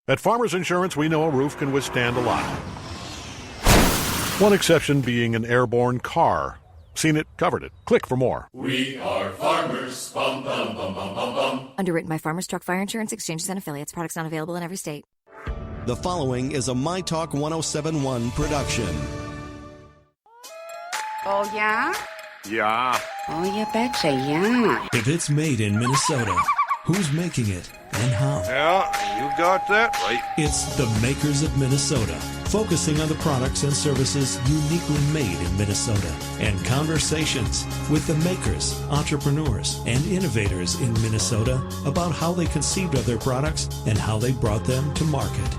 At Farmers Insurance, we know a roof can withstand a lot. One exception being an airborne car. Seen it, covered it. Click for more. We are farmers. Bum, bum, bum, bum, bum, bum. Underwritten by Farmers Truck Fire Insurance Exchanges and Affiliates. Products not available in every state. The following is a My Talk 1071 production. Oh, yeah? Yeah. Oh, you betcha, yeah. If it's made in Minnesota, who's making it and how? Yeah, you got that right. It's the Makers of Minnesota, focusing on the products and services uniquely made in Minnesota, and conversations with the makers, entrepreneurs, and innovators in Minnesota about how they conceived of their products and how they brought them to market.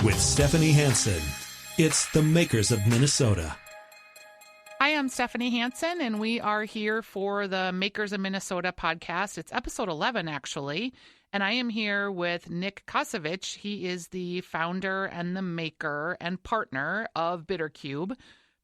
With Stephanie Hansen, it's the Makers of Minnesota. Hi, I'm Stephanie Hansen, and we are here for the Makers of Minnesota podcast. It's episode 11, actually, and I am here with Nick Kosevich. He is the founder and the maker and partner of BitterCube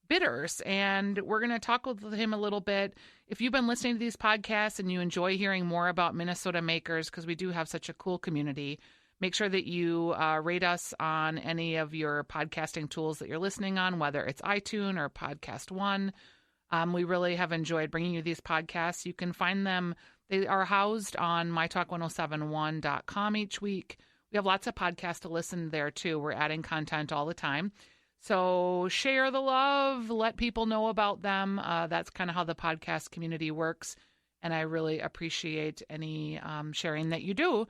Bitters, and we're going to talk with him a little bit. If you've been listening to these podcasts and you enjoy hearing more about Minnesota makers, because we do have such a cool community, make sure that you rate us on any of your podcasting tools that you're listening on, whether it's iTunes or Podcast One. We really have enjoyed bringing you these podcasts. You can find them. They are housed on mytalk1071.com each week. We have lots of podcasts to listen there, too. We're adding content all the time. So share the love. Let people know about them. That's kind of how the podcast community works. And I really appreciate any sharing that you do.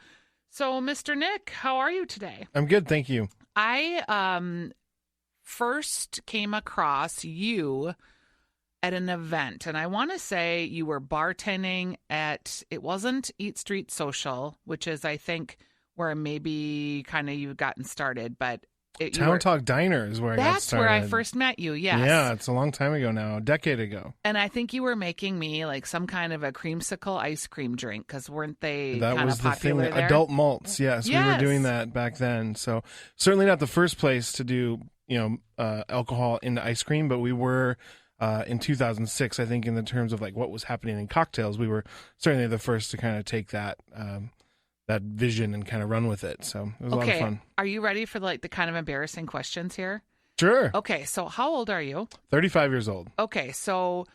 So, Mr. Nick, how are you today? I'm good, thank you. I first came across you at an event, and I want to say you were bartending at, it wasn't Eat Street Social, which is, I think, where maybe kind of you've gotten started, but Town Talk Diner is where I got that's started. where I first met you, yes. Yeah, it's a long time ago now, a decade ago. And I think you were making me like some kind of a creamsicle ice cream drink, because weren't they kind of popular there? That was the thing, adult malts, yes. We were doing that back then. So certainly not the first place to do, alcohol into ice cream, but we were in 2006, I think, in the terms of like what was happening in cocktails, we were certainly the first to kind of take that that vision and kind of run with it. So it was a lot of fun. Are you ready for the kind of embarrassing questions here? Sure. Okay, so how old are you? 35 years old. Okay, so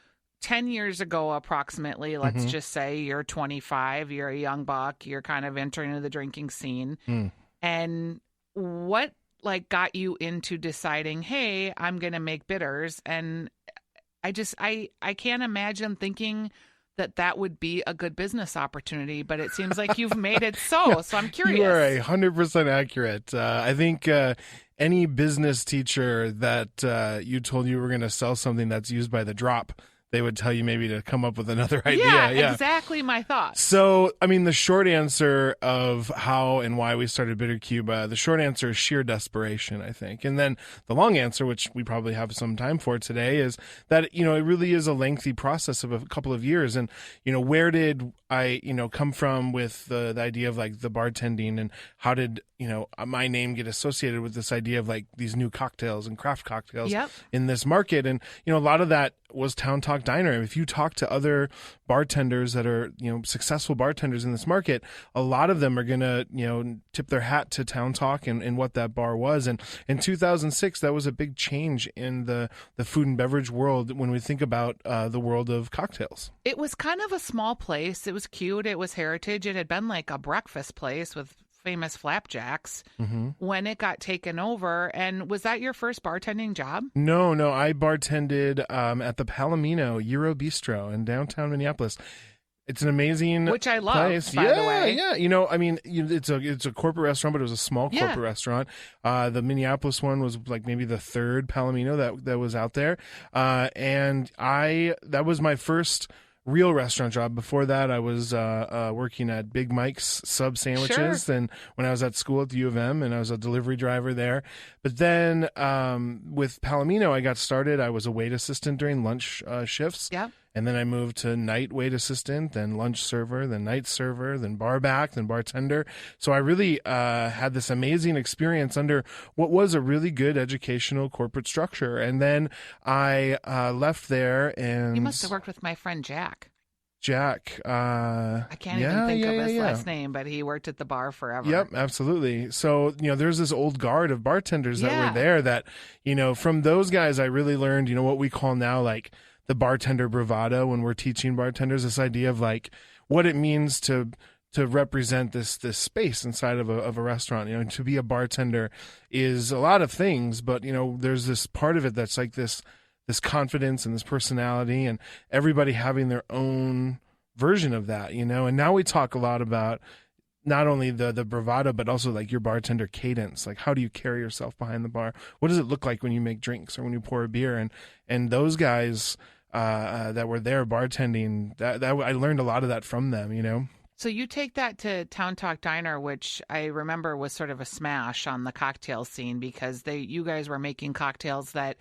10 years ago approximately, let's just say you're 25, you're a young buck, you're kind of entering into the drinking scene. And what got you into deciding, hey, I'm going to make bitters? And I can't imagine thinking that would be a good business opportunity, but it seems like you've made it so. So I'm curious. You are 100% accurate. I think any business teacher that you told you were going to sell something that's used by the drop, they would tell you maybe to come up with another idea. Yeah, exactly my thought. So, the short answer of how and why we started BitterCube, the short answer is sheer desperation, I think. And then the long answer, which we probably have some time for today, is that, it really is a lengthy process of a couple of years. And, where did I, come from with the idea of the bartending, and how did, my name get associated with this idea of these new cocktails and craft cocktails in this market? And, a lot of that was Town Talk Diner. If you talk to other bartenders that are, successful bartenders in this market, a lot of them are going to, tip their hat to Town Talk and what that bar was. And in 2006, that was a big change in the food and beverage world when we think about the world of cocktails. It was kind of a small place. It was cute. It was heritage. It had been like a breakfast place with famous flapjacks when it got taken over. And was that your first bartending job? No. I bartended at the Palomino Euro Bistro in downtown Minneapolis. It's an amazing which I love, place. By the way. Yeah. It's a corporate restaurant, but it was a small corporate restaurant. The Minneapolis one was maybe the third Palomino that was out there. And that was my first real restaurant job. Before that, I was working at Big Mike's Sub Sandwiches, and when I was at school at the U of M, and I was a delivery driver there. But then with Palomino, I got started. I was a wait assistant during lunch shifts. Yeah. And then I moved to night wait assistant, then lunch server, then night server, then bar back, then bartender. So I really had this amazing experience under what was a really good educational corporate structure. And then I left there and... You must have worked with my friend Jack. Jack. I can't even think of his last name, but he worked at the bar forever. Yep, absolutely. So, there's this old guard of bartenders that were there that, from those guys, I really learned, what we call now like the bartender bravado when we're teaching bartenders, this idea of like what it means to represent this space inside of a restaurant. To be a bartender is a lot of things, but, there's this part of it that's like this confidence and this personality and everybody having their own version of that, and now we talk a lot about not only the bravado, but also like your bartender cadence. Like, how do you carry yourself behind the bar? What does it look like when you make drinks or when you pour a beer? And those guys that were there bartending, that I learned a lot of that from them, So you take that to Town Talk Diner, which I remember was sort of a smash on the cocktail scene because you guys were making cocktails that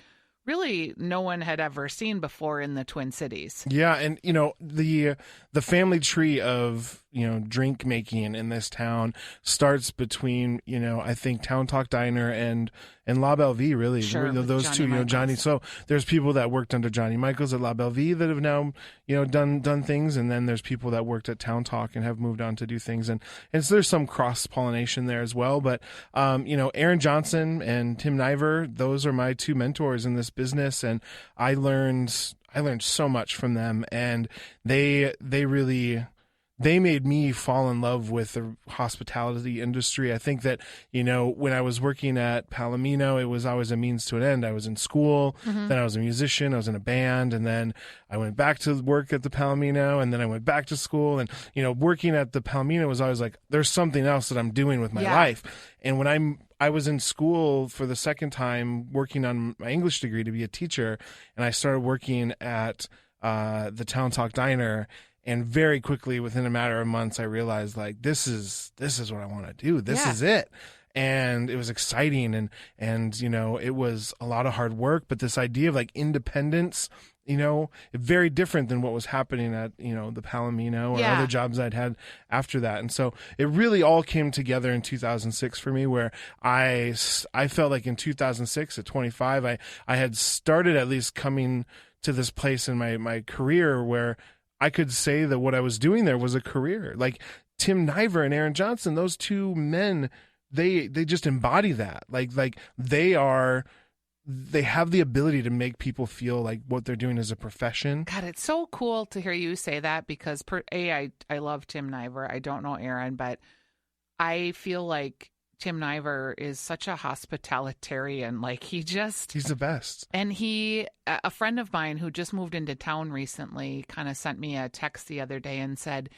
really no one had ever seen before in the Twin Cities. Yeah, and the family tree of drink making in this town starts between I think Town Talk Diner and La Belle Vie, really. Sure, those Johnny two, Michaels. Johnny. So there's people that worked under Johnny Michaels at La Belle Vie that have now done things, and then there's people that worked at Town Talk and have moved on to do things, and so there's some cross pollination there as well. But Aaron Johnson and Tim Niver, those are my two mentors in this business, and I learned so much from them, and they made me fall in love with the hospitality industry. I think that, when I was working at Palomino, it was always a means to an end. I was in school, then I was a musician, I was in a band, and then I went back to work at the Palomino, and then I went back to school. And, working at the Palomino was always like, there's something else that I'm doing with my life. And when I was in school for the second time working on my English degree to be a teacher, and I started working at the Town Talk Diner. And very quickly, within a matter of months, I realized like this is what I want to do. This is it. And it was exciting, and it was a lot of hard work. But this idea of like independence, very different than what was happening at the Palomino or other jobs I'd had after that. And so it really all came together in 2006 for me, where I felt like in 2006 at 25, I had started at least coming to this place in my career where I could say that what I was doing there was a career. Like Tim Niver and Aaron Johnson, those two men, they just embody that. Like they have the ability to make people feel like what they're doing is a profession. God, it's so cool to hear you say that because I love Tim Niver. I don't know Aaron, but I feel like Tim Niver is such a hospitalitarian. Like he's the best. And a friend of mine who just moved into town recently kind of sent me a text the other day and said,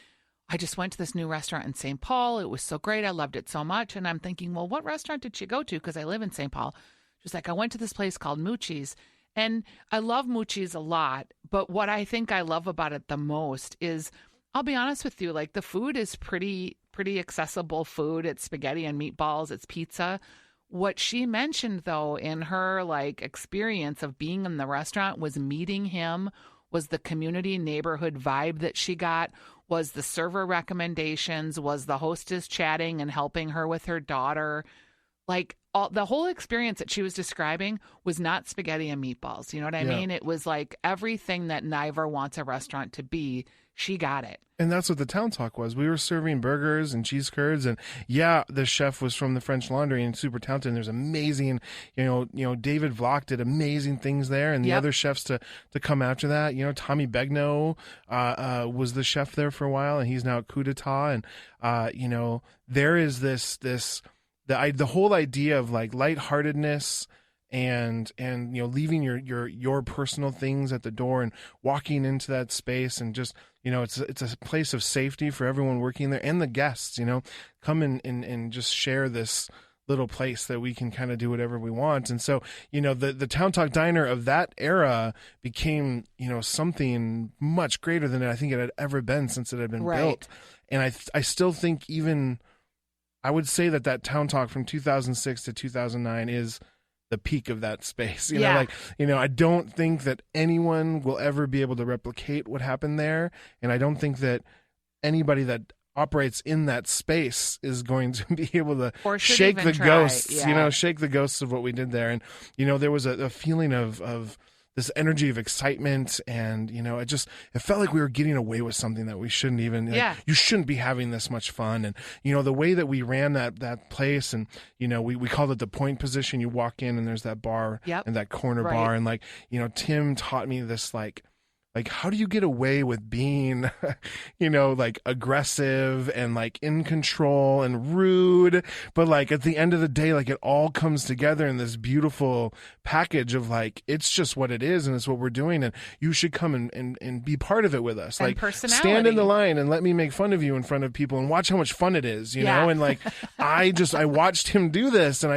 I just went to this new restaurant in St. Paul. It was so great. I loved it so much. And I'm thinking, well, what restaurant did she go to? Because I live in St. Paul. She's like, I went to this place called Moochie's. And I love Moochie's a lot. But what I think I love about it the most is, I'll be honest with you, like the food is pretty accessible food. It's spaghetti and meatballs. It's pizza. What she mentioned, though, in her like experience of being in the restaurant was meeting him, was the community neighborhood vibe that she got, was the server recommendations, was the hostess chatting and helping her with her daughter. Like the whole experience that she was describing was not spaghetti and meatballs. You know what I mean? It was like everything that Niver wants a restaurant to be. She got it. And that's what the Town Talk was. We were serving burgers and cheese curds, and the chef was from the French Laundry and super talented. And there's amazing, David Vlock did amazing things there, and the other chefs to come after that. Tommy Begnaud was the chef there for a while, and he's now at Coup d'etat. And there is the whole idea of like lightheartedness and leaving your personal things at the door and walking into that space, and just it's a place of safety for everyone working there and the guests. Come in and just share this little place that we can kind of do whatever we want. And so the Town Talk Diner of that era became something much greater than I think it had ever been since it had been built. And I still think I would say that Town Talk from 2006 to 2009 is the peak of that space. I don't think that anyone will ever be able to replicate what happened there. And I don't think that anybody that operates in that space is going to be able to shake the ghosts, shake the ghosts of what we did there. And, there was a feeling of this energy of excitement, and it felt like we were getting away with something that we shouldn't even. Yeah. You shouldn't be having this much fun, and the way that we ran that place, and we called it the point position. You walk in and there's that bar and that corner Right. bar, and Tim taught me this how do you get away with being, aggressive and in control and rude, but at the end of the day, it all comes together in this beautiful package of it's just what it is and it's what we're doing, and you should come and be part of it with us. And personality. Stand in the line and let me make fun of you in front of people and watch how much fun it is, know? And I watched him do this, and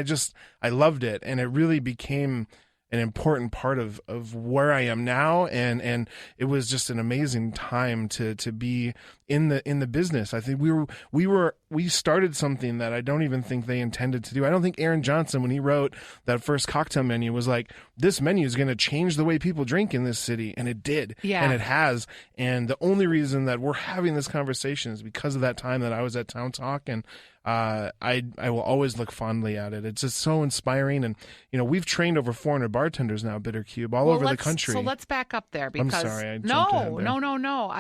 I loved it, and it really became an important part of where I am now, and it was just an amazing time to be in the business. I think we started something that I don't even think they intended to do. I don't think Aaron Johnson, when he wrote that first cocktail menu, was like, this menu is going to change the way people drink in this city, and it did, and it has. And the only reason that we're having this conversation is because of that time that I was at Town Talk, and I will always look fondly at it. It's just so inspiring, and we've trained over 400 bartenders now at Bitter Cube all over the country. So let's back up there, because I'm sorry, I jumped ahead there. No.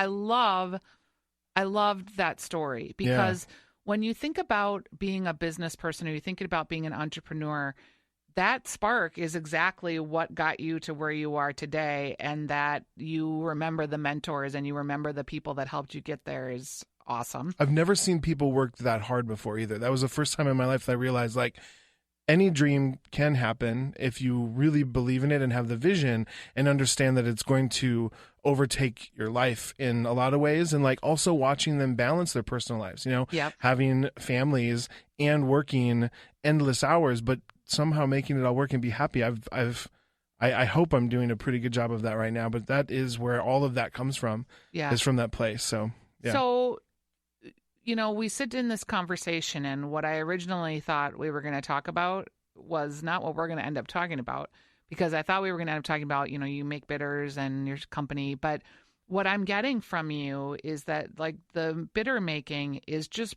I loved that story, because when you think about being a business person, or you think about being an entrepreneur, that spark is exactly what got you to where you are today, and that you remember the mentors and you remember the people that helped you get there is awesome. I've never seen people work that hard before either. That was the first time in my life that I realized any dream can happen if you really believe in it and have the vision and understand that it's going to overtake your life in a lot of ways, and also watching them balance their personal lives, having families and working endless hours, but somehow making it all work and be happy. I hope I'm doing a pretty good job of that right now, but that is where all of that comes from, is from that place. So, yeah. So, we sit in this conversation, and what I originally thought we were going to talk about was not what we're going to end up talking about, because I thought we were going to end up talking about, you make bitters and your company. But what I'm getting from you is that the bitter making is just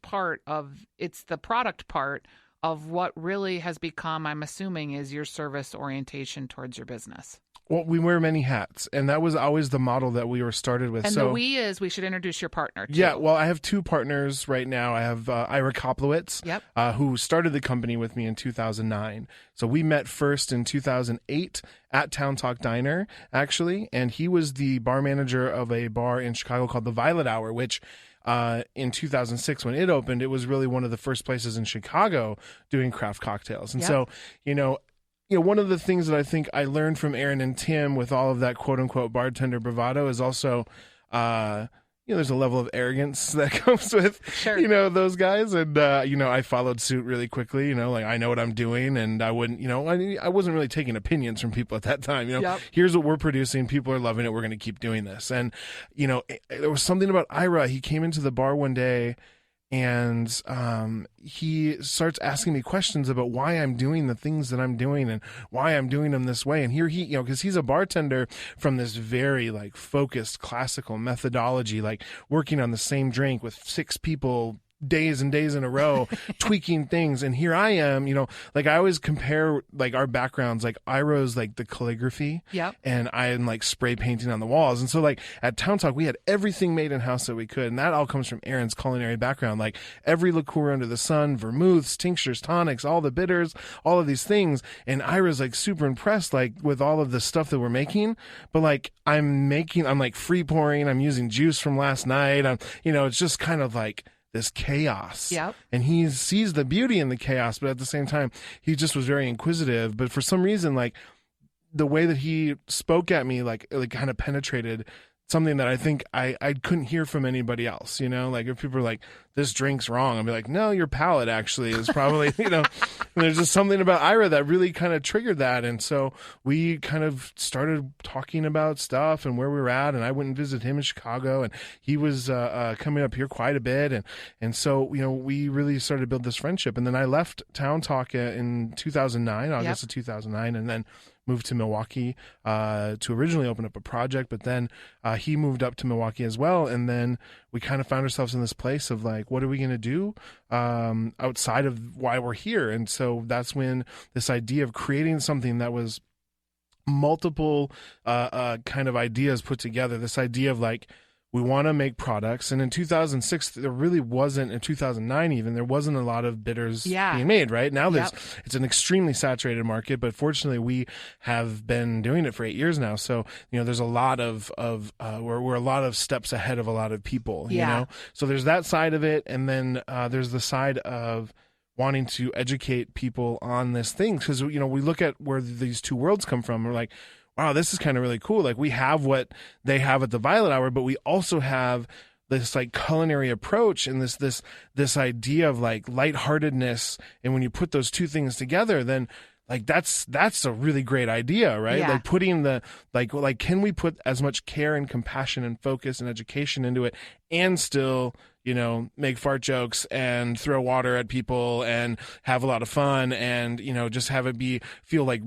it's the product part of what really has become, I'm assuming, is your service orientation towards your business. Well, we wear many hats, and that was always the model that we were started with. And so, the we should introduce your partner, too. Yeah, well, I have two partners right now. I have Ira Koplowitz, who started the company with me in 2009. So we met first in 2008 at Town Talk Diner, actually, and he was the bar manager of a bar in Chicago called the Violet Hour, which in 2006, when it opened, it was really one of the first places in Chicago doing craft cocktails. And so, one of the things that I think I learned from Aaron and Tim with all of that quote unquote bartender bravado is also, there's a level of arrogance that comes with, those guys. And, I followed suit really quickly, I know what I'm doing, and I wouldn't, I wasn't really taking opinions from people at that time. Here's what we're producing. People are loving it. We're going to keep doing this. And, there was something about Ira. He came into the bar one day, and he starts asking me questions about why I'm doing the things that I'm doing and why I'm doing them this way. And here he, because he's a bartender from this very focused classical methodology, working on the same drink with 6 people days and days in a row, tweaking things. And here I am, I always compare our backgrounds, Ira's the calligraphy, and I am spray painting on the walls. And so at Town Talk, we had everything made in house that we could. And that all comes from Aaron's culinary background, every liqueur under the sun, vermouths, tinctures, tonics, all the bitters, all of these things. And Ira's super impressed, with all of the stuff that we're making. But I'm free pouring, I'm using juice from last night. It's just kind of this chaos. And he sees the beauty in the chaos, but at the same time, he just was very inquisitive. But for some reason, the way that he spoke at me, kind of penetrated something that I think I couldn't hear from anybody else, if people are this drink's wrong, I'd be no, your palate actually is probably, and there's just something about Ira that really kind of triggered that. And so we kind of started talking about stuff and where we were at, and I went and visited him in Chicago, and he was coming up here quite a bit. And so, we really started to build this friendship. And then I left Town Talk in 2009, August of 2009, and then moved to Milwaukee to originally open up a project, but then he moved up to Milwaukee as well. And then we kind of found ourselves in this place of what are we going to do outside of why we're here? And so that's when this idea of creating something that was multiple kind of ideas put together. This idea of like, we want to make products. And in 2006, there really wasn't, in 2009 even, there wasn't a lot of bitters being made, right? Now it's an extremely saturated market, but fortunately we have been doing it for 8 years now. So, there's a lot of we're a lot of steps ahead of a lot of people, you know? So there's that side of it. And then there's the side of wanting to educate people on this thing. Because, we look at where these two worlds come from. We're like, wow, this is kind of really cool. Like, we have what they have at the Violet Hour, but we also have this like culinary approach and this idea of like lightheartedness. And when you put those two things together, then like that's a really great idea, right? Yeah. Like putting the like can we put as much care and compassion and focus and education into it and still make fart jokes and throw water at people and have a lot of fun and just have it feel like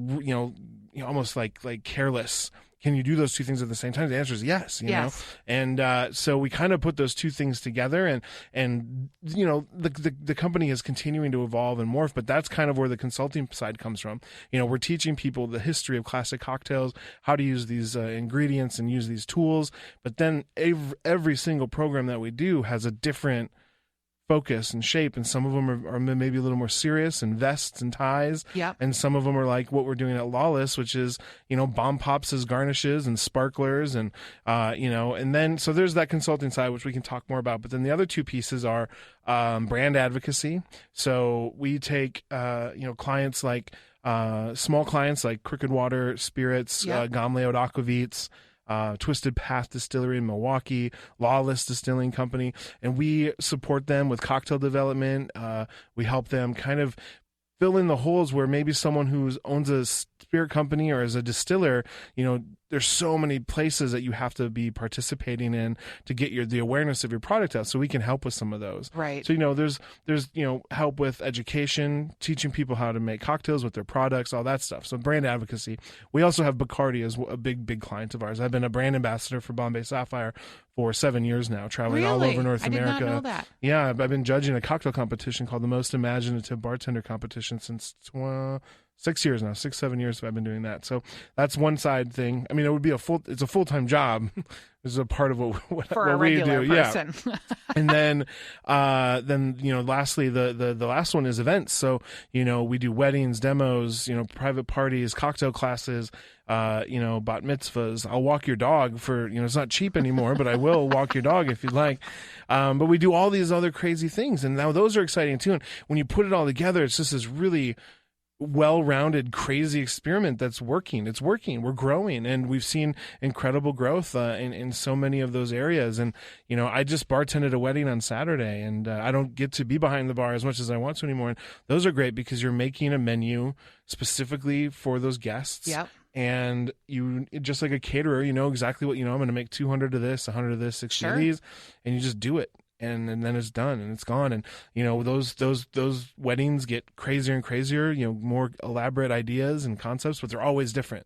almost like careless. Can you do those two things at the same time? The answer is yes, yes. know? And so we kind of put those two things together and the company is continuing to evolve and morph, but that's kind of where the consulting side comes from. We're teaching people the history of classic cocktails, how to use these ingredients and use these tools, but then every single program that we do has a different focus and shape, and some of them are maybe a little more serious and vests and ties, and some of them are like what we're doing at Lawless, which is bomb pops as garnishes and sparklers and and then so there's that consulting side which we can talk more about, but then the other two pieces are brand advocacy. So we take clients like small clients like Crooked Water Spirits, Gamleot Aquavits, Twisted Path Distillery in Milwaukee, Lawless Distilling Company, and we support them with cocktail development. We help them kind of fill in the holes where maybe someone who owns a spirit company or is a distiller, there's so many places that you have to be participating in to get the awareness of your product out. So we can help with some of those. Right. So, there's help with education, teaching people how to make cocktails with their products, all that stuff. So brand advocacy. We also have Bacardi as a big client of ours. I've been a brand ambassador for Bombay Sapphire for 7 years now, traveling all over North America. I did not know that. Yeah, I've been judging a cocktail competition called the Most Imaginative Bartender Competition since 6 years now, 7 years I've been doing that. So that's one side thing. I mean, it would be it's a full-time job. This is a part of what for a regular person. Yeah. And then lastly, the last one is events. So, we do weddings, demos, private parties, cocktail classes, bat mitzvahs. I'll walk your dog for, it's not cheap anymore, but I will walk your dog if you'd like. But we do all these other crazy things. And now those are exciting too. And when you put it all together, it's just this really well-rounded, crazy experiment that's working. It's working. We're growing, and we've seen incredible growth in so many of those areas. And I just bartended a wedding on Saturday, and I don't get to be behind the bar as much as I want to anymore. And those are great because you're making a menu specifically for those guests. Yep. And you, just like a caterer, you know exactly what I'm going to make 200 of this, 100 of this, 60 of these, and you just do it. And then it's done and it's gone. And, those weddings get crazier and crazier, more elaborate ideas and concepts, but they're always different,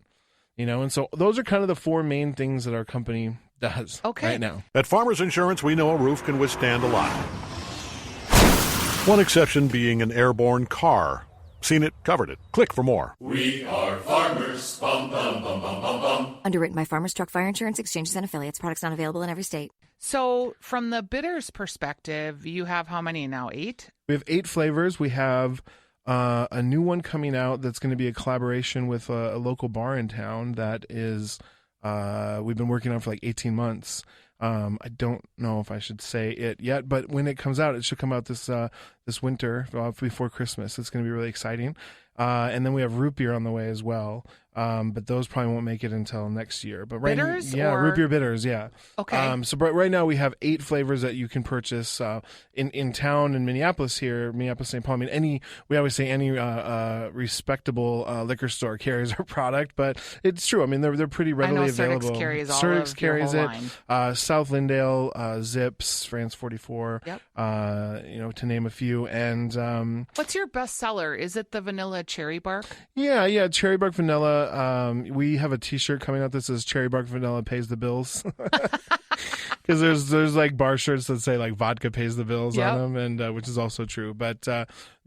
And so those are kind of the four main things that our company does right now. At Farmers Insurance, we know a roof can withstand a lot. One exception being an airborne car. Seen it, covered it. Click for more. We are farmers. Bum, bum, bum, bum, bum, bum. Underwritten by Farmers Truck Fire Insurance Exchanges and Affiliates. Products not available in every state. So from the bitters perspective, you have how many now? 8? We have 8 flavors. We have a new one coming out that's going to be a collaboration with a local bar in town that is we've been working on for like 18 months. I don't know if I should say it yet, but when it comes out, it should come out this winter before Christmas. It's going to be really exciting. And then we have root beer on the way as well. But those probably won't make it until next year. But bitters? Root beer bitters, yeah. Okay. So right now we have 8 flavors that you can purchase in town in Minneapolis here, Minneapolis, St. Paul. I mean, we always say any respectable liquor store carries our product, but it's true. I mean, they're pretty readily available. Surix carries all Surix of carries your it. whole line. South Lindale, Zips, France 44. Yep. To name a few. And what's your best seller? Is it the vanilla cherry bark? Yeah, cherry bark vanilla. We have a T-shirt coming out that says "Cherry Bark Vanilla pays the bills." Because there's like bar shirts that say like vodka pays the bills Yep. on them, and which is also true. But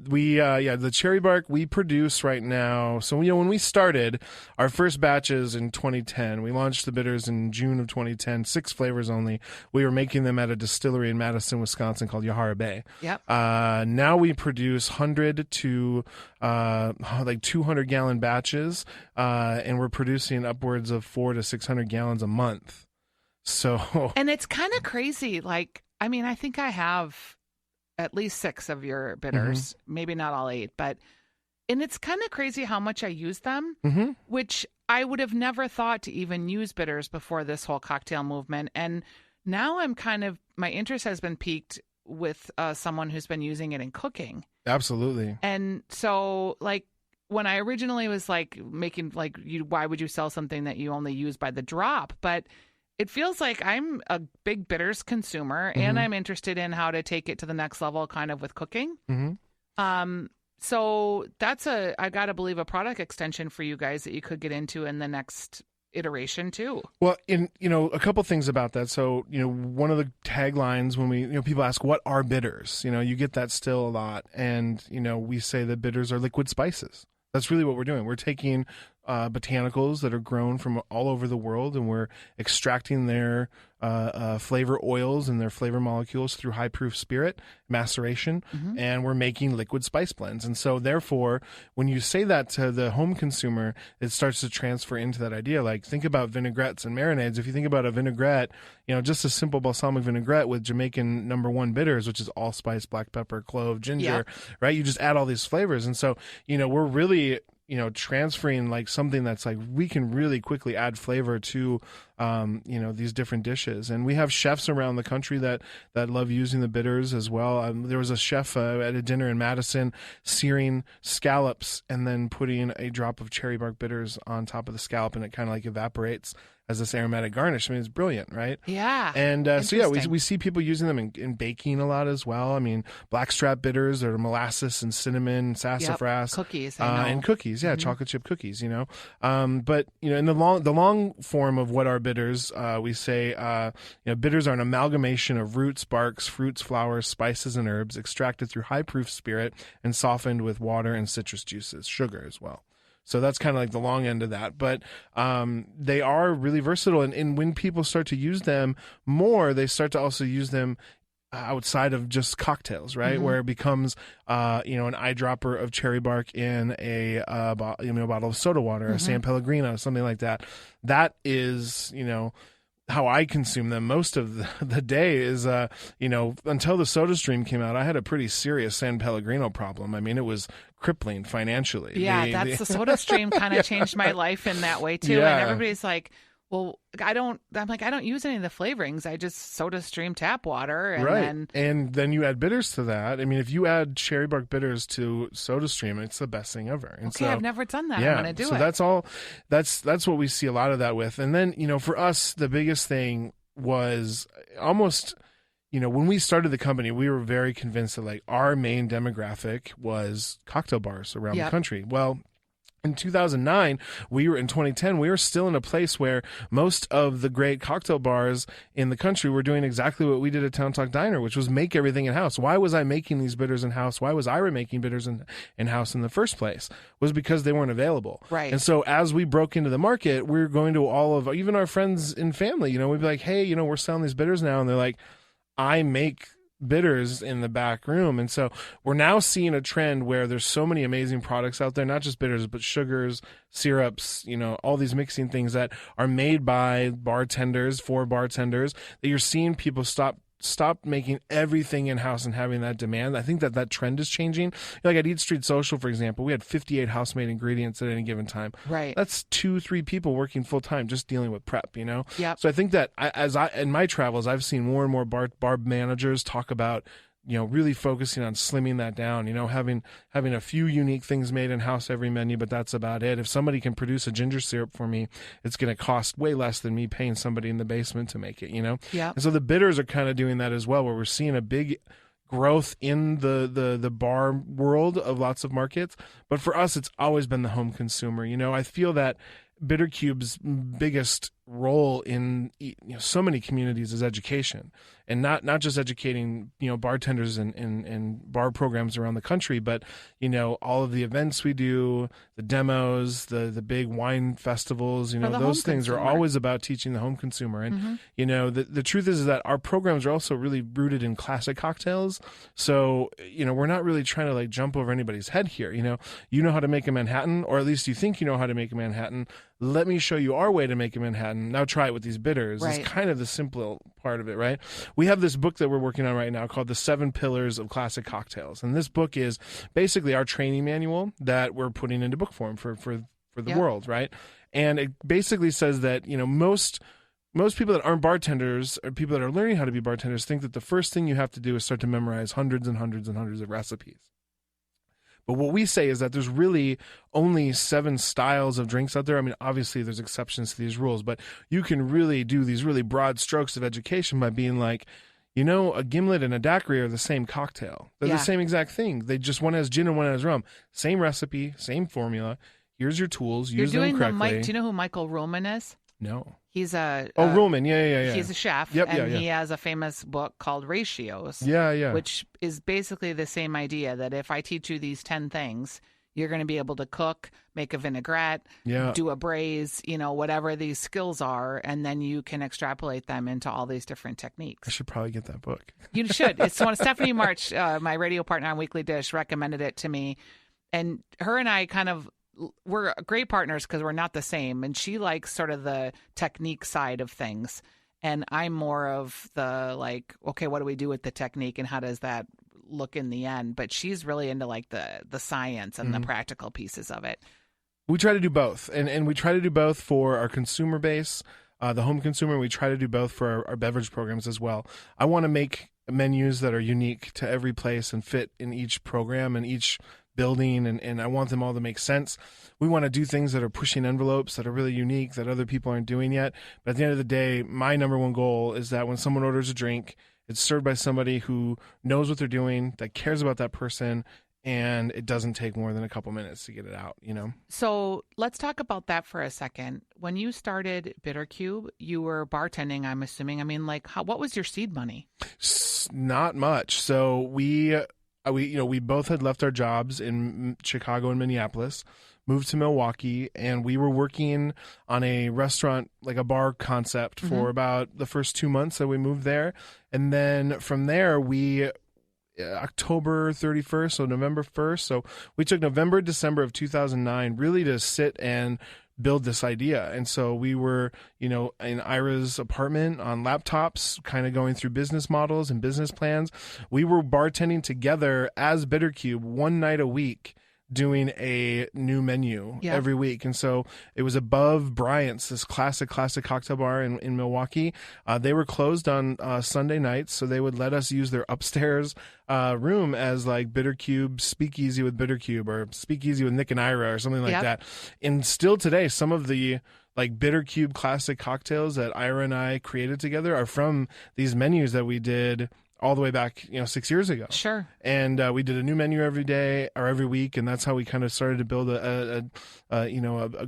the cherry bark we produce right now. So when we started our first batches in 2010, we launched the bitters in June of 2010, 6 flavors only. We were making them at a distillery in Madison, Wisconsin called Yahara Bay. Yep. Now we produce 100 to like 200 gallon batches, and we're producing upwards of 400 to 600 gallons a month. So, And it's kind of crazy. Like, I mean, I think I have at least 6 of your bitters, maybe not all 8, and it's kind of crazy how much I use them, which I would have never thought to even use bitters before this whole cocktail movement. And now my interest has been piqued with someone who's been using it in cooking. absolutely. And so, like, when I originally was like making, like, why would you sell something that you only use by the drop? But it feels like I'm a big bitters consumer, and I'm interested in how to take it to the next level kind of with cooking. So that's I got to believe, a product extension for you guys that you could get into in the next iteration too. Well, a couple things about that. So, one of the taglines when we, people ask, what are bitters? You get that still a lot. And, we say that bitters are liquid spices. That's really what we're doing. We're taking botanicals that are grown from all over the world, and we're extracting their flavor oils and their flavor molecules through high-proof spirit maceration, and we're making liquid spice blends. And so, therefore, when you say that to the home consumer, it starts to transfer into that idea. Like, think about vinaigrettes and marinades. If you think about a vinaigrette, just a simple balsamic vinaigrette with Jamaican #1 bitters, which is allspice, black pepper, clove, ginger, right? You just add all these flavors. And so, we're really transferring like something that's like we can really quickly add flavor to, these different dishes. And we have chefs around the country that love using the bitters as well. There was a chef at a dinner in Madison searing scallops and then putting a drop of cherry bark bitters on top of the scallop, and it kind of like evaporates as this aromatic garnish. I mean, it's brilliant, right? Yeah. And we see people using them in baking a lot as well. I mean, blackstrap bitters are molasses and cinnamon, sassafras, cookies, and cookies. Yeah, chocolate chip cookies. But in the long form of what are bitters, we say bitters are an amalgamation of roots, barks, fruits, flowers, spices, and herbs extracted through high proof spirit and softened with water and citrus juices, sugar as well. So that's kind of like the long end of that. But they are really versatile. And when people start to use them more, they start to also use them outside of just cocktails, right? Where it becomes, an eyedropper of cherry bark in a bottle of soda water, a San Pellegrino, something like that. That is, how I consume them most of the day is, until the SodaStream came out, I had a pretty serious San Pellegrino problem. I mean, it was crippling financially. Yeah, the SodaStream kind of changed my life in that way too. Yeah. And everybody's like, well, I don't use any of the flavorings. I just SodaStream tap water. And then you add bitters to that. I mean, if you add cherry bark bitters to SodaStream, it's the best thing ever. And okay, I've never done that. Yeah, I'm going to do so it. that's all. That's what we see a lot of that with. And then, for us, the biggest thing was almost, when we started the company, we were very convinced that like our main demographic was cocktail bars around the country. Well, in 2009, in 2010, we were still in a place where most of the great cocktail bars in the country were doing exactly what we did at Town Talk Diner, which was make everything in-house. Why was I making these bitters in-house? Why was Ira making bitters in-house in the first place? Was because they weren't available. Right. And so as we broke into the market, we were going to all of, even our friends and family, we'd be like, hey, we're selling these bitters now. And they're like, I make bitters in the back room. And so we're now seeing a trend where there's so many amazing products out there, not just bitters, but sugars, syrups, all these mixing things that are made by bartenders for bartenders, that you're seeing people stop making everything in-house and having that demand. I think that trend is changing. Like at Eat Street Social, for example, we had 58 house-made ingredients at any given time. Right. That's 2-3 people working full-time just dealing with prep, Yep. So I think that in my travels, I've seen more and more bar managers talk about really focusing on slimming that down, having a few unique things made in-house every menu, but that's about it. If somebody can produce a ginger syrup for me, it's going to cost way less than me paying somebody in the basement to make it, Yeah. And so the bitters are kind of doing that as well, where we're seeing a big growth in the bar world of lots of markets. But for us, it's always been the home consumer. I feel that Bitter Cube's biggest role in so many communities is education, and not just educating bartenders and bar programs around the country, but all of the events we do, the demos, the big wine festivals, those things are always about teaching the home consumer. And the truth is that our programs are also really rooted in classic cocktails, so we're not really trying to like jump over anybody's head here. You know how to make a Manhattan, or at least you think you know how to make a Manhattan. Let me show you our way to make a Manhattan. Now try it with these bitters. Right. It's kind of the simple part of it, right? We have this book that we're working on right now called The 7 Pillars of Classic Cocktails. And this book is basically our training manual that we're putting into book form for the world, right? And it basically says that, most people that aren't bartenders, or people that are learning how to be bartenders, think that the first thing you have to do is start to memorize hundreds and hundreds and hundreds of recipes. But what we say is that there's really only 7 styles of drinks out there. I mean, obviously there's exceptions to these rules, but you can really do these really broad strokes of education by being like, a gimlet and a daiquiri are the same cocktail. They're the same exact thing. They just, one has gin and one has rum. Same recipe, same formula. Here's your tools. Use them correctly. Do you know who Michael Ruhlman is? No. He's Ruhlman. Yeah. He's a chef, he has a famous book called Ratios. Yeah. Which is basically the same idea that if I teach you these 10 things, you're going to be able to cook, make a vinaigrette, do a braise, whatever these skills are, and then you can extrapolate them into all these different techniques. I should probably get that book. You should. It's one Stephanie March, my radio partner on Weekly Dish, recommended it to me, and her and I we're great partners because we're not the same. And she likes sort of the technique side of things. And I'm more of the like, okay, what do we do with the technique and how does that look in the end? But she's really into like the science and the practical pieces of it. We try to do both. And we try to do both for our consumer base, the home consumer. We try to do both for our beverage programs as well. I want to make menus that are unique to every place and fit in each program and each building, and I want them all to make sense. We want to do things that are pushing envelopes, that are really unique, that other people aren't doing yet. But at the end of the day, my number one goal is that when someone orders a drink, it's served by somebody who knows what they're doing, that cares about that person, and it doesn't take more than a couple minutes to get it out, So let's talk about that for a second. When you started Bitter Cube, you were bartending, I'm assuming. I mean, what was your seed money? Not much. So we both had left our jobs in Chicago and Minneapolis, moved to Milwaukee, and we were working on a restaurant, like a bar concept, for about the first 2 months that we moved there. And then from there, October 31st, so November 1st. So we took November, December of 2009 really to sit and build this idea. And so we were, in Ira's apartment on laptops, kind of going through business models and business plans. We were bartending together as Bitter Cube one night a week, doing a new menu every week. And so it was above Bryant's, this classic cocktail bar in Milwaukee. They were closed on Sunday nights, so they would let us use their upstairs room as like Bitter Cube Speakeasy with Bitter Cube, or Speakeasy with Nick and Ira, or something like that. And still today, some of the like Bitter Cube classic cocktails that Ira and I created together are from these menus that we did all the way back, 6 years ago. Sure. And we did a new menu every day or every week, and that's how we kind of started to build a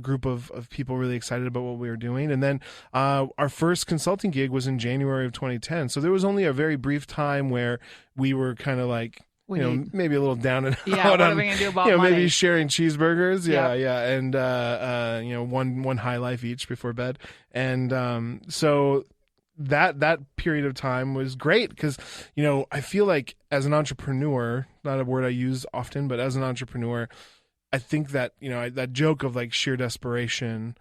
group of people really excited about what we were doing. And then our first consulting gig was in January of 2010. So there was only a very brief time where we were kind of like, maybe a little down and out what are we gonna do about money? Maybe sharing cheeseburgers, and one high life each before bed, and so that period of time was great because I feel like as an entrepreneur, not a word I use often, but as an entrepreneur, I think that that joke of like sheer desperation,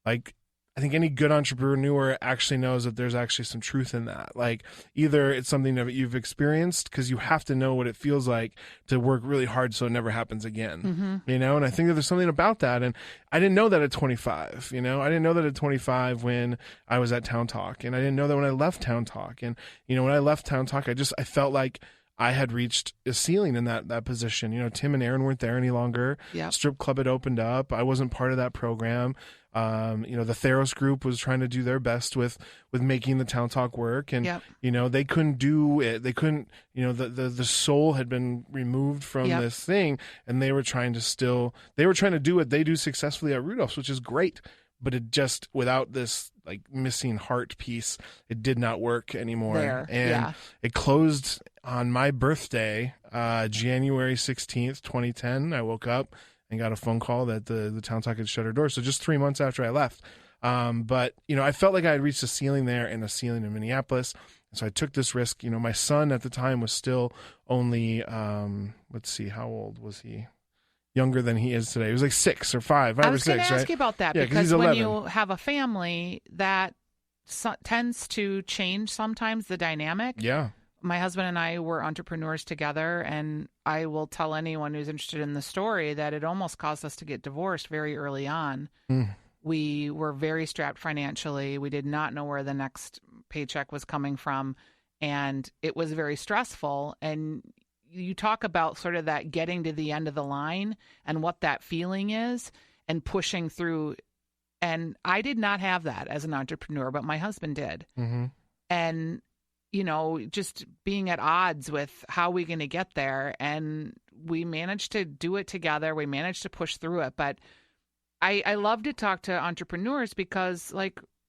like I think any good entrepreneur actually knows that there's actually some truth in that. Like either it's something that you've experienced because you have to know what it feels like to work really hard so it never happens again, and I think that there's something about that. And I didn't know that at 25, I didn't know that at 25 when I was at Town Talk, and I didn't know that when I left Town Talk. And, when I left Town Talk, I felt like I had reached a ceiling in that position. Tim and Aaron weren't there any longer. Yep. Strip club had opened up. I wasn't part of that program. The Theros group was trying to do their best with making the Town Talk work, and they couldn't do it. They couldn't. The soul had been removed from this thing, and they were trying to do what they do successfully at Rudolph's, which is great. but it just, without this like missing heart piece, it did not work anymore. There, and yeah. it closed on my birthday, January 16th, 2010. I woke up and got a phone call that the Town Talk had shut her doors. So just 3 months after I left. But, I felt like I had reached a ceiling there and a ceiling in Minneapolis. So I took this risk. My son at the time was still only, let's see, how old was he? Younger than he is today. He was like 6 or 5 or 6, right? I was going to ask you about that, Yeah, because he's when 11. you have a family, that tends to change sometimes the dynamic. Yeah. My husband and I were entrepreneurs together, and I will tell anyone who's interested in the story that it almost caused us to get divorced very early on. We were very strapped financially. We did not know where the next paycheck was coming from, and it was very stressful. And you talk about sort of that getting to the end of the line and what that feeling is and pushing through. And I did not have that as an entrepreneur, but my husband did. Mm-hmm. And, just being at odds with how we going to get there. And we managed to do it together. We managed to push through it. But I love to talk to entrepreneurs because,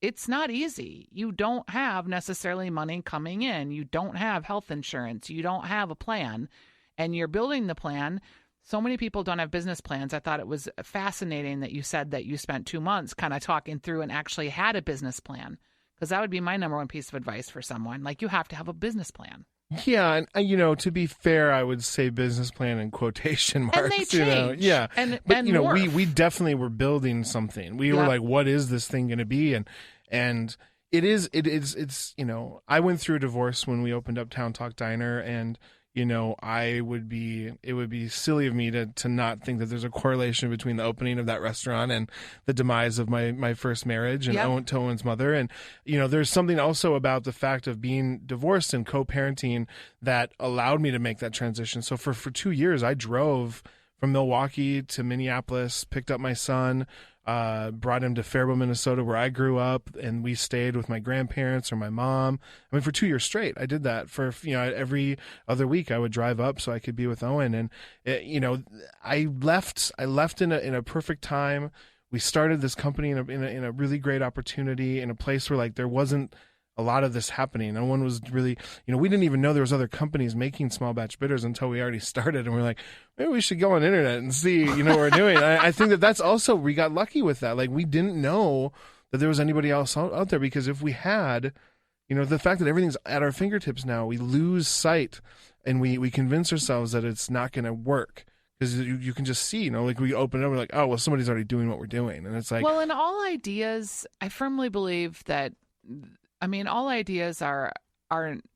it's not easy. You don't have necessarily money coming in. You don't have health insurance. You don't have a plan, and you're building the plan. So many people don't have business plans. I thought it was fascinating that you said that you spent 2 months kind of talking through and actually had a business plan, because that would be my number one piece of advice for someone. You have to have a business plan. Yeah, and to be fair, I would say business plan in quotation marks. And they change. Yeah, And we morph. definitely were building something. We were Yep. like, what is this thing going to be? And it's I went through a divorce when we opened up Town Talk Diner, and it would be silly of me to not think that there's a correlation between the opening of that restaurant and the demise of my first marriage and Yep. to Owen's mother. And, there's something also about the fact of being divorced and co-parenting that allowed me to make that transition. So for 2 years, I drove from Milwaukee to Minneapolis, picked up my son, brought him to Faribault, Minnesota, where I grew up, and we stayed with my grandparents or my mom. I mean, for 2 years straight, I did that. For every other week, I would drive up so I could be with Owen. And I left in a perfect time. We started this company in a really great opportunity, in a place where there wasn't a lot of this happening. No one was really, we didn't even know there was other companies making small batch bitters until we already started. And we're like, maybe we should go on the internet and see, what we're doing. I think that's also, we got lucky with that. We didn't know that there was anybody else out there, because if we had, the fact that everything's at our fingertips now, we lose sight and we convince ourselves that it's not going to work. Because you can just see, we open it up, we're like, oh, well, somebody's already doing what we're doing. And it's like, well, in all ideas, I firmly believe that, all ideas are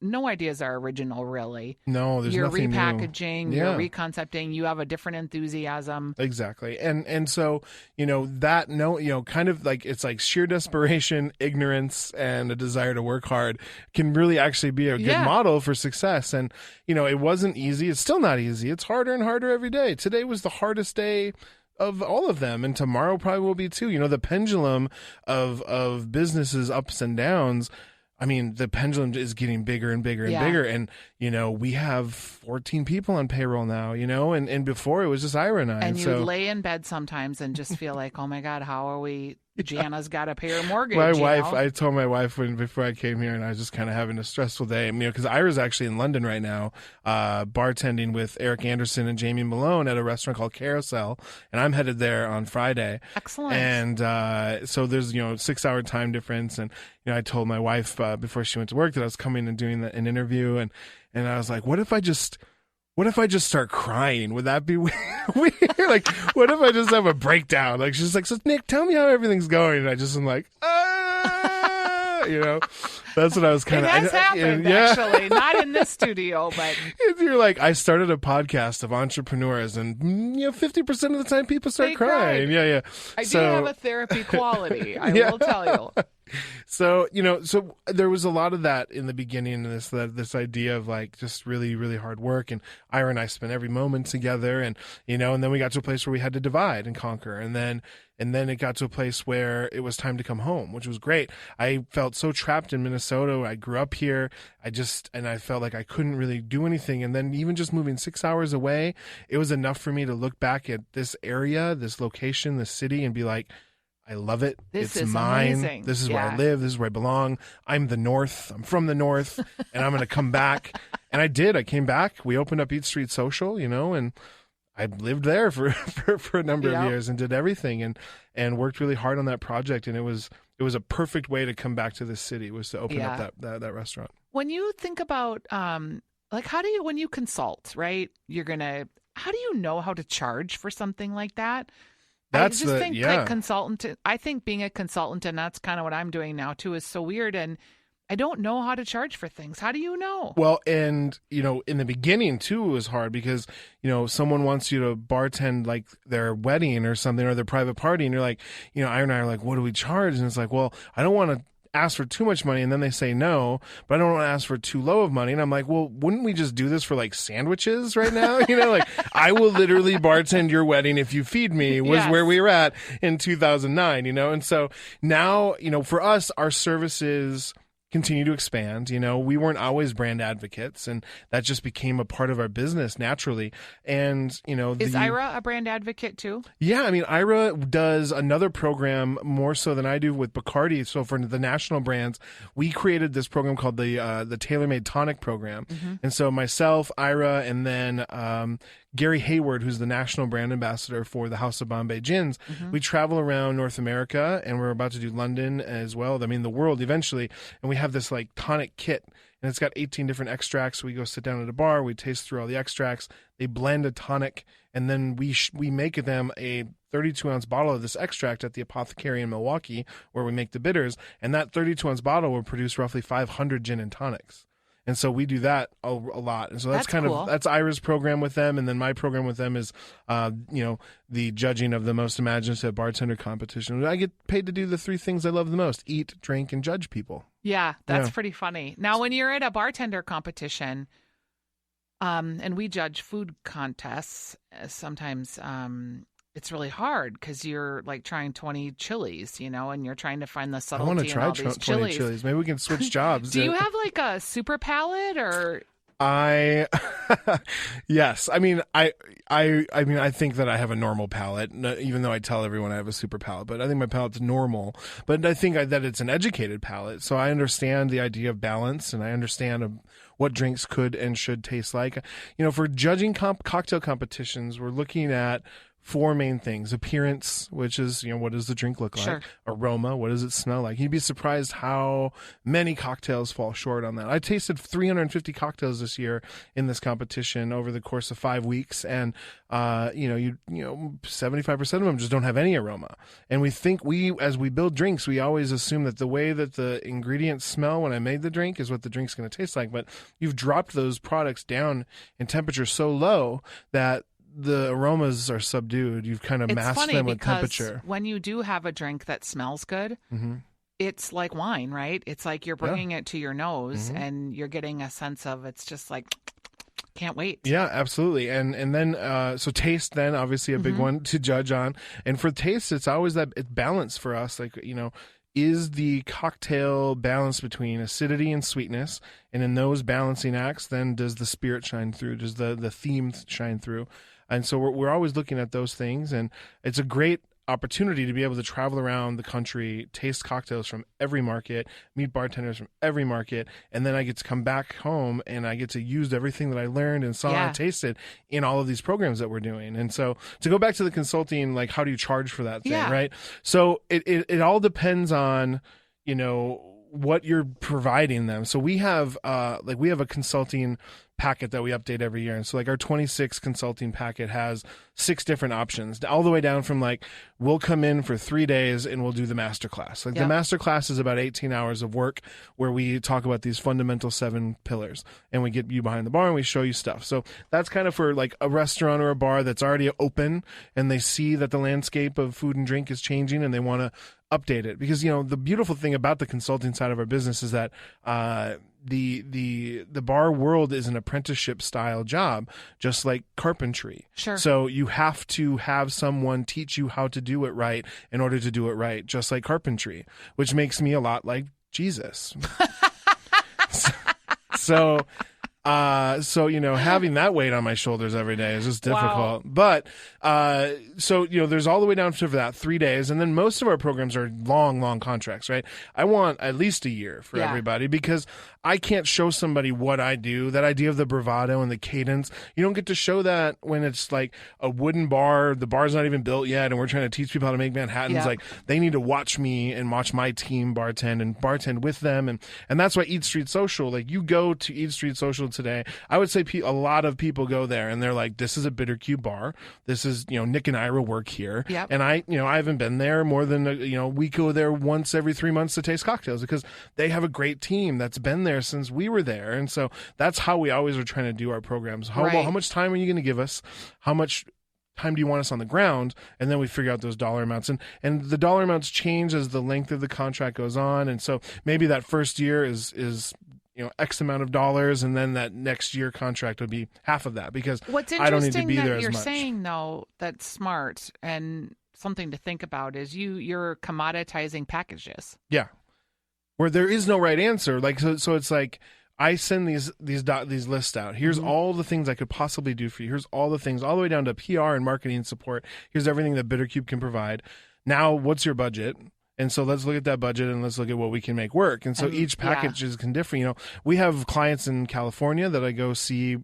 no ideas are original, really. No, there's you're nothing repackaging, new. you're reconcepting, you have a different enthusiasm. Exactly. And so, that kind of it's like sheer desperation, ignorance, and a desire to work hard can really actually be a good model for success. And, it wasn't easy. It's still not easy. It's harder and harder every day. Today was the hardest day of all of them, and tomorrow probably will be too. The pendulum of businesses ups and downs. The pendulum is getting bigger and bigger and bigger, and we have 14 people on payroll now. And before it was just Ira and I. And you so, lay in bed sometimes and just feel like, oh my God, how are we? Jana's got to pay her mortgage. My wife, I told my wife before I came here, and I was just kind of having a stressful day, because Ira's actually in London right now, bartending with Eric Anderson and Jamie Malone at a restaurant called Carousel, and I'm headed there on Friday. Excellent. And so there's 6-hour time difference, and I told my wife before she went to work that I was coming and doing an interview, and I was like, what if I just start crying? Would that be weird? What if I just have a breakdown? She's like, so Nick, tell me how everything's going. And I just am like, that's what I was kind of. It has happened, actually, not in this studio, but if you're like, I started a podcast of entrepreneurs, and 50% of the time people start crying. Cried. Yeah. I do have a therapy quality. I will tell you. So, so there was a lot of that in the beginning, this idea of just really, really hard work. And Ira and I spent every moment together, and then we got to a place where we had to divide and conquer. And then it got to a place where it was time to come home, which was great. I felt so trapped in Minnesota. I grew up here. I felt like I couldn't really do anything. And then even just moving 6 hours away, it was enough for me to look back at this area, this location, this city, and be like, I love it. This it's is mine. amazing. This is where I Yeah. live. This is where I belong. I'm the North. I'm from the North, and I'm going to come back. And I did. I came back. We opened up Eat Street Social, and I lived there for a number of years and did everything and worked really hard on that project. And it was a perfect way to come back to this city, was to open up that restaurant. When you think about like when you consult, right? How do you know how to charge for something like that? I think being a consultant, and that's kind of what I'm doing now too, is so weird, and I don't know how to charge for things. How do you know? Well, and in the beginning too, it was hard because someone wants you to bartend like their wedding or something, or their private party, and you're like, Ira and I are like, what do we charge? And it's like, well, I don't want to ask for too much money, and then they say no, but I don't want to ask for too low of money. And I'm like, well, wouldn't we just do this for like sandwiches right now? Like I will literally bartend your wedding if you feed me, was Yes. where we were at in 2009, And so now, for us, our services continue to expand. We weren't always brand advocates, and that just became a part of our business naturally. And, Is Ira a brand advocate too? Yeah, I mean, Ira does another program more so than I do with Bacardi. So for the national brands, we created this program called the Tailor-Made Tonic Program. Mm-hmm. And so myself, Ira, and then Gary Hayward, who's the national brand ambassador for the House of Bombay Gins, we travel around North America, and we're about to do London as well. I mean, the world eventually. And we have this like tonic kit, and it's got 18 different extracts. We go sit down at a bar, we taste through all the extracts, they blend a tonic, and then we make them a 32-ounce bottle of this extract at the Apothecary in Milwaukee, where we make the bitters. And that 32-ounce bottle will produce roughly 500 gin and tonics. And so we do that a lot. And so that's cool. That's Ira's program with them. And then my program with them is, the judging of the most imaginative bartender competition. I get paid to do the three things I love the most: eat, drink, and judge people. Yeah, that's pretty funny. Now, when you're at a bartender competition, and we judge food contests, sometimes it's really hard because you're like trying 20 chilies, and you're trying to find the I subtlety want to in try all these 20 chilies. Maybe we can switch jobs. Do you have like a super palate or? Yes. I mean, I think that I have a normal palate, even though I tell everyone I have a super palate, but I think my palate's normal. But I think that it's an educated palate. So I understand the idea of balance, and I understand what drinks could and should taste like. For judging cocktail competitions, we're looking at four main things: appearance, which is, what does the drink look like? Sure. Aroma, what does it smell like? You'd be surprised how many cocktails fall short on that. I tasted 350 cocktails this year in this competition over the course of 5 weeks, and 75% of them just don't have any aroma. And as we build drinks, we always assume that the way that the ingredients smell when I made the drink is what the drink's going to taste like. But you've dropped those products down in temperature so low that the aromas are subdued. You've kind of masked them with temperature. When you do have a drink that smells good, it's like wine, right? It's like you're bringing it to your nose and you're getting a sense of, it's just like, can't wait. Yeah, absolutely. And then, so taste then, obviously a big one to judge on. And for taste, it's always that balance for us. Like, is the cocktail balanced between acidity and sweetness? And in those balancing acts, then does the spirit shine through? Does the theme shine through? And so we're always looking at those things, and it's a great opportunity to be able to travel around the country, taste cocktails from every market, meet bartenders from every market, and then I get to come back home and I get to use everything that I learned and saw and tasted in all of these programs that we're doing. And so to go back to the consulting, like, how do you charge for that thing, right? So it all depends on, what you're providing them. So we have a consulting packet that we update every year. And so like our 26 consulting packet has 6 different options, all the way down from like, we'll come in for 3 days and we'll do the masterclass. Like the masterclass is about 18 hours of work where we talk about these fundamental 7 pillars, and we get you behind the bar and we show you stuff. So that's kind of for like a restaurant or a bar that's already open and they see that the landscape of food and drink is changing and they want to update it. Because, the beautiful thing about the consulting side of our business is that, the bar world is an apprenticeship style job, just like carpentry. Sure. So you have to have someone teach you how to do it right in order to do it right, just like carpentry, which makes me a lot like Jesus. So So, having that weight on my shoulders every day is just difficult. Wow. But, so, there's all the way down to for that 3 days. And then most of our programs are long contracts, right? I want at least a year for everybody because I can't show somebody what I do. That idea of the bravado and the cadence, you don't get to show that when it's like a wooden bar. The bar's not even built yet, and we're trying to teach people how to make Manhattans. Yep. Like, they need to watch me and watch my team bartend and bartend with them. And that's why Eat Street Social, like, you go to Eat Street Social today, I would say a lot of people go there and they're like, this is a Bitter Cube bar. This is, Nick and Ira work here. Yep. And I haven't been there more than, we go there once every 3 months to taste cocktails because they have a great team that's been there since we were there. And so that's how we always are trying to do our programs. How much time are you going to give us? How much time do you want us on the ground? And then we figure out those dollar amounts, and the dollar amounts change as the length of the contract goes on. And so maybe that first year is X amount of dollars, and then that next year contract would be half of that because I don't need to be there as much. What's interesting that you're saying, though, that's smart and something to think about is you're commoditizing packages. Yeah, where there is no right answer. Like so it's like I send these lists out. Here's all the things I could possibly do for you. Here's all the things, all the way down to PR and marketing support. Here's everything that Bitter Cube can provide. Now, what's your budget? And so let's look at that budget and let's look at what we can make work. And so each package can differ. We have clients in California that I go see,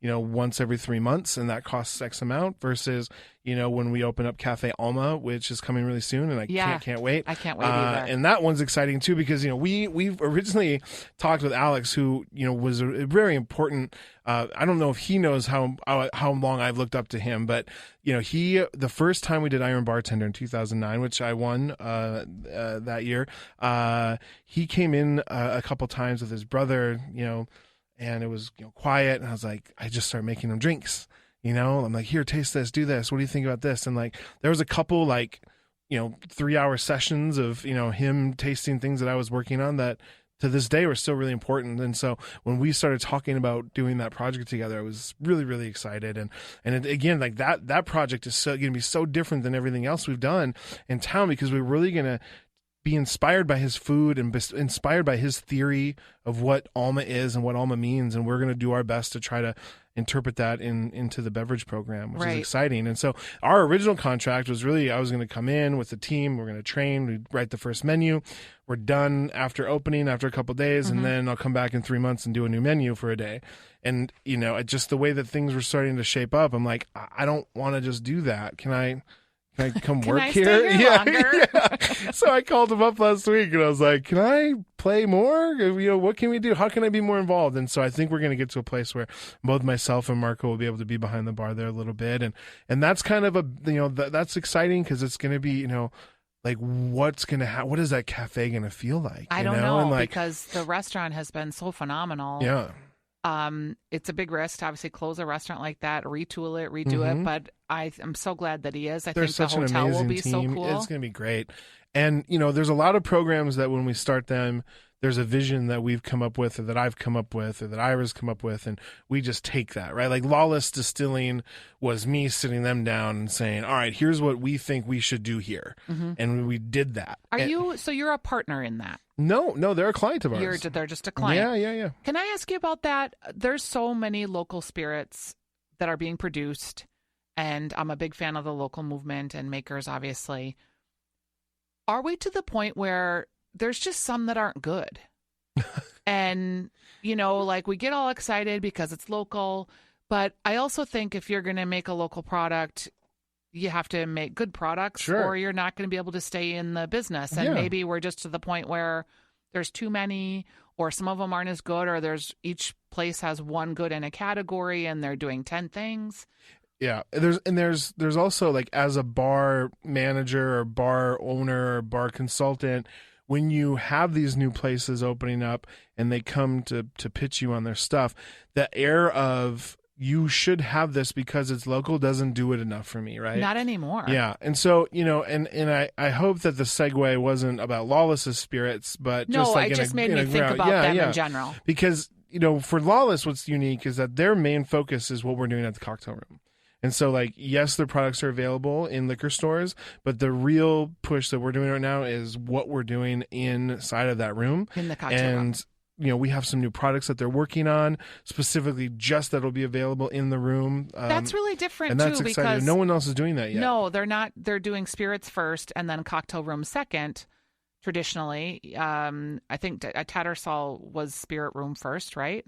once every 3 months, and that costs X amount versus, when we open up Cafe Alma, which is coming really soon, and I can't wait. I can't wait either. And that one's exciting too because, we've originally talked with Alex, who, was a very important, I don't know if he knows how long I've looked up to him, but, the first time we did Iron Bartender in 2009, which I won that year, he came in a couple times with his brother, and it was quiet, and I was like, I just started making them drinks. I'm like, here, taste this, do this. What do you think about this? And like, there was a couple 3-hour sessions of, him tasting things that I was working on that to this day were still really important. And so when we started talking about doing that project together, I was really, really excited. And again, like that project is going to be so different than everything else we've done in town because we're really going to be inspired by his food and inspired by his theory of what Alma is and what Alma means. And we're going to do our best to try to interpret that into the beverage program, which is exciting. And so our original contract was really, I was going to come in with the team. We're going to train, we write the first menu. We're done after opening after a couple of days. And then I'll come back in 3 months and do a new menu for a day. And, just the way that things were starting to shape up, I'm like, I don't want to just do that. Can I come work here? Stay here longer? So I called him up last week and I was like, can I play more? What can we do? How can I be more involved? And so I think we're going to get to a place where both myself and Marco will be able to be behind the bar there a little bit. And that's kind of that's exciting because it's going to be, like what's going to happen? What is that cafe going to feel like? I don't know because the restaurant has been so phenomenal. Yeah. It's a big risk to obviously close a restaurant like that, retool it, redo it. But I'm so glad that he is. I think the hotel will be so cool. It's going to be great. And, there's a lot of programs that when we start them, there's a vision that we've come up with or that I've come up with or that Ira's come up with, and we just take that, right? Like Lawless Distilling was me sitting them down and saying, all right, here's what we think we should do here. And we did that. So you're a partner in that? No, they're a client of ours. They're just a client. Yeah. Can I ask you about that? There's so many local spirits that are being produced, and I'm a big fan of the local movement and makers, obviously. Are we to the point where there's just some that aren't good? And, like we get all excited because it's local, but I also think if you're going to make a local product, you have to make good products or you're not going to be able to stay in the business. And maybe we're just to the point where there's too many, or some of them aren't as good, or each place has one good in a category and they're doing 10 things. Yeah, there's also, like, as a bar manager or bar owner or bar consultant, when you have these new places opening up and they come to pitch you on their stuff, the air of you should have this because it's local doesn't do it enough for me, right? Not anymore. Yeah, and so, and I hope that the segue wasn't about Lawless's spirits, but it just made me think about them in general. Because, for Lawless, what's unique is that their main focus is what we're doing at the cocktail room. And so, like, yes, their products are available in liquor stores, but the real push that we're doing right now is what we're doing inside of that room. In the cocktail room. we have some new products that they're working on, specifically just that'll be available in the room. That's really different, and that's too, exciting. because No one else is doing that yet. No, they're not. They're doing spirits first and then cocktail room second, traditionally. I think Tattersall was spirit room first, right?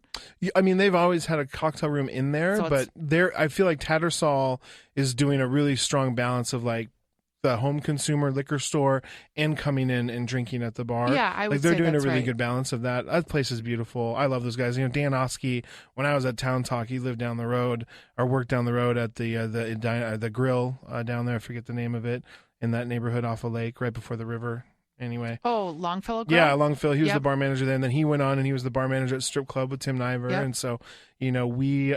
I mean, they've always had a cocktail room in there, So but I feel like Tattersall is doing a really strong balance of like the home consumer liquor store and coming in and drinking at the bar. Yeah, I would like they're say doing a that's really right. good balance of that. That place is beautiful. I love those guys. Dan Oski, when I was at Town Talk, he lived down the road or worked down the road at the grill down there. I forget the name of it, in that neighborhood off a lake right before the river. Anyway. Oh, Longfellow Grill? Yeah, Longfellow. He was Yep. the bar manager there, and then he went on and he was the bar manager at Strip Club with Tim Niver. Yep. And so, we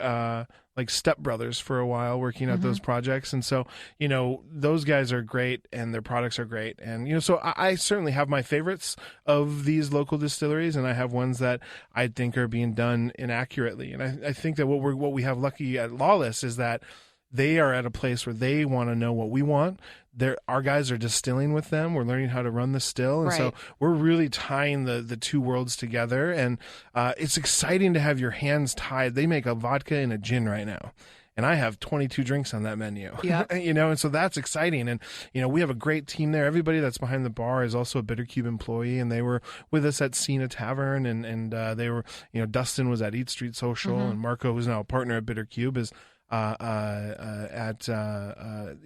like stepbrothers for a while working at those projects. And so, those guys are great and their products are great. And, so I certainly have my favorites of these local distilleries, and I have ones that I think are being done inaccurately. And I think that what we have lucky at Lawless is that they are at a place where they want to know what we want. Our guys are distilling with them. We're learning how to run the still. And so Right. we're really tying the two worlds together. And it's exciting to have your hands tied. They make a vodka and a gin right now. And I have 22 drinks on that menu, Yep. and so that's exciting. And, we have a great team there. Everybody that's behind the bar is also a Bitter Cube employee, and they were with us at Cena Tavern. And they were, Dustin was at Eat Street Social, and Marco, who's now a partner at Bitter Cube, is he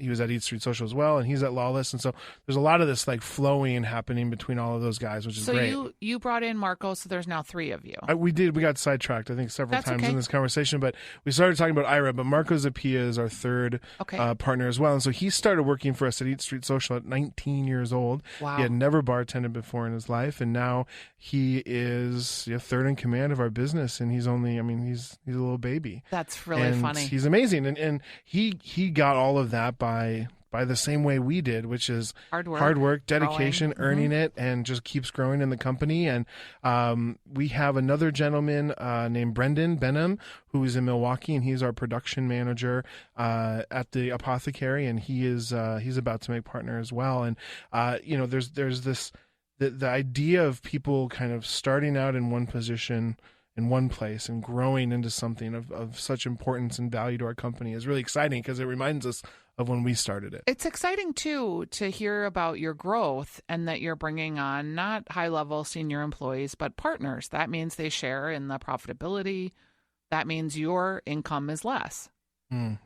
was at Eat Street Social as well, and he's at Lawless. And so there's a lot of this like flowing happening between all of those guys, which is So great. you brought in Marco, so there's now three of you. We got sidetracked, I think, several That's times okay. in this conversation, but we started talking about Ira, but Marco Zapia is our third Okay. partner as well. And so he started working for us at Eat Street Social at 19 years old. Wow. He had never bartended before in his life, and now he is third in command of our business, and he's a little baby. That's really And funny. he's amazing. And he got all of that by the same way we did, which is Hard work, dedication, growing. earning it, and just keeps growing in the company. And we have another gentleman named Brendan Benham, who is in Milwaukee, and he's our production manager at the Apothecary, and he's about to make partner as well. And there's this the idea of people kind of starting out in one position in one place and growing into something of such importance and value to our company is really exciting, because it reminds us of when we started it. It's exciting, too, to hear about your growth and that you're bringing on not high-level senior employees, but partners. That means they share in the profitability. That means your income is less.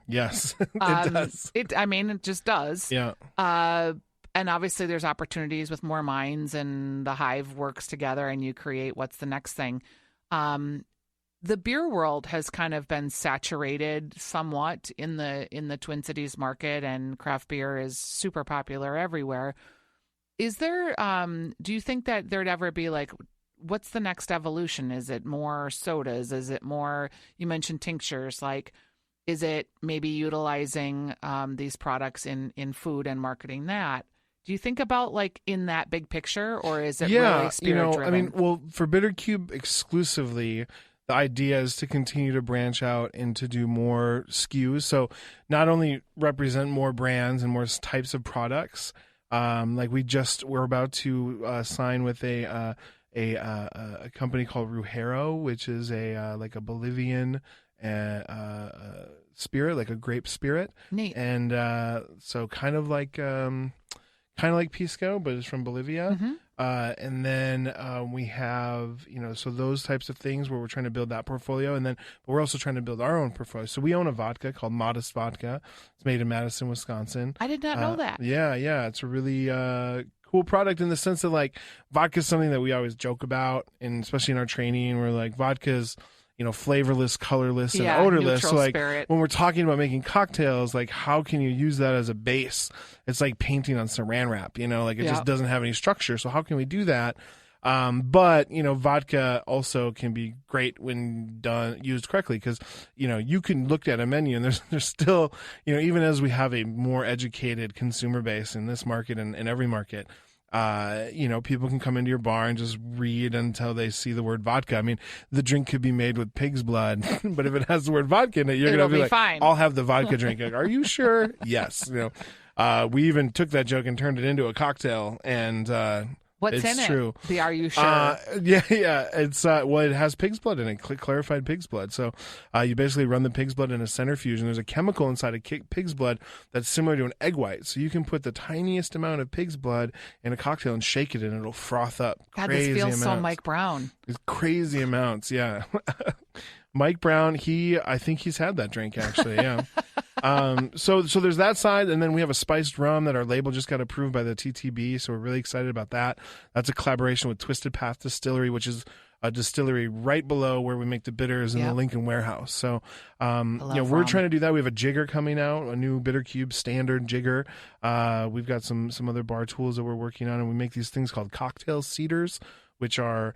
Yes, it does. It just does. Yeah. And obviously there's opportunities with more minds, and the hive works together and you create what's the next thing. The beer world has kind of been saturated somewhat in the Twin Cities market, and craft beer is super popular everywhere. Is there, do you think that there'd ever be like, what's the next evolution? Is it more sodas? Is it more, you mentioned tinctures, like, is it maybe utilizing these products in food and marketing that? Do you think about like in that big picture, or is it really spirit driven? For Bitter Cube exclusively, the idea is to continue to branch out and to do more SKUs. So not only represent more brands and more types of products, we're about to sign with a company called Rujero, which is a Bolivian spirit, like a grape spirit. Neat. And so kind of like Pisco, but it's from Bolivia. Mm-hmm. And then we have, so those types of things where we're trying to build that portfolio. And then but we're also trying to build our own portfolio. So we own a vodka called Modest Vodka. It's made in Madison, Wisconsin. I did not know that. Yeah. It's a really cool product in the sense that like vodka is something that we always joke about. And especially in our training, we're like vodka's, flavorless, colorless, and odorless. So like spirit. when we're talking about making cocktails, like how can you use that as a base? It's like painting on saran wrap, it just doesn't have any structure. So how can we do that? But vodka also can be great when used correctly, because you can look at a menu and there's still, even as we have a more educated consumer base in this market and in every market, people can come into your bar and just read until they see the word vodka. I mean, the drink could be made with pig's blood, but if it has the word vodka in it, you're going to be like, fine. I'll have the vodka drink. Like, are you sure? Yes. We even took that joke and turned it into a cocktail. And what What's It's in it? true. Are you sure? Yeah. It's well, it has pig's blood in it, clarified pig's blood. So you basically run the pig's blood in a centrifuge, and there's a chemical inside of pig's blood that's similar to an egg white. So you can put the tiniest amount of pig's blood in a cocktail and shake it, and it'll froth up. God, Crazy this feels amounts. so Mike Brown. It's crazy amounts, yeah. Mike Brown, I think he's had that drink actually, yeah. So there's that side, and then we have a spiced rum that our label just got approved by the TTB, so we're really excited about that. That's a collaboration with Twisted Path Distillery, which is a distillery right below where we make the bitters in the Lincoln warehouse. So, we're trying to do that. We have a jigger coming out, a new Bitter Cube standard jigger. We've got some other bar tools that we're working on, and we make these things called cocktail cedars, which are